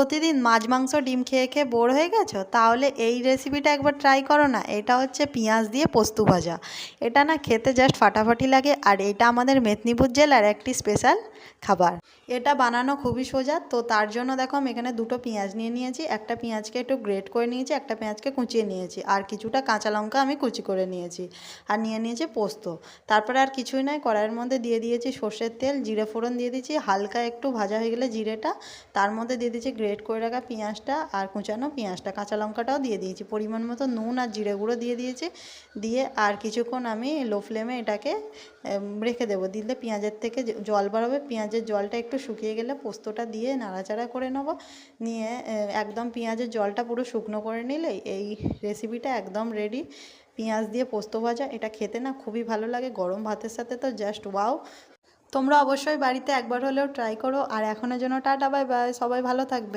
প্রতিদিন মাছ মাংস ডিম খেয়ে খেয়ে বোর হয়ে গেছো? তাহলে এই রেসিপিটা একবার ট্রাই করো না। এটা হচ্ছে পেঁয়াজ দিয়ে পোস্ত ভাজা। এটা না খেতে জাস্ট ফাটাফাটি লাগে, আর এটা আমাদের মেদিনীপুর জেলার একটি স্পেশাল খাবার। এটা বানানো খুবই সোজা। তো তার জন্য দেখো আমি এখানে দুটো পেঁয়াজ নিয়ে নিয়েছি। একটা পেঁয়াজকে একটু গ্রেট করে নিয়েছি, একটা পেঁয়াজকে কুচিয়ে নিয়েছি, আর কিছুটা কাঁচা লঙ্কা আমি কুচি করে নিয়েছি, আর নিয়ে নিয়েছি পোস্ত। তারপরে আর কিছুই নয়, কড়াইয়ের মধ্যে দিয়ে দিয়েছি সর্ষের তেল, জিরে ফোড়ন দিয়ে দিয়েছি, হালকা একটু ভাজা হয়ে গেলে জিরেটা, তার মধ্যে দিয়ে দিয়েছি গ্রেট করে রাখা পেঁয়াজটা আর কুচানো পেঁয়াজটা, কাঁচা লঙ্কাটাও দিয়ে দিয়েছি, পরিমাণ মতো নুন আর জিরে গুঁড়ো দিয়ে দিয়েছি। দিয়ে আর কিছুক্ষণ আমি লো ফ্লেমে এটাকে রেখে দেবো। দিলে পেঁয়াজের থেকে জল বাড়াবে, পেঁয়াজের জলটা একটু শুকিয়ে গেলে পোস্তটা দিয়ে নাড়াচাড়া করে নেবো। নিয়ে একদম পেঁয়াজের জলটা পুরো শুকনো করে নিলেই এই রেসিপিটা একদম রেডি। পেঁয়াজ দিয়ে পোস্ত ভাজা, এটা খেতে না খুবই ভালো লাগে, গরম ভাতের সাথে তো জাস্ট ওয়াও। তোমরা অবশ্যই বাড়িতে একবার হলেও ট্রাই করো। আর এখনের জন্য টাটা, বাই বাই, সবাই ভালো থাকবে।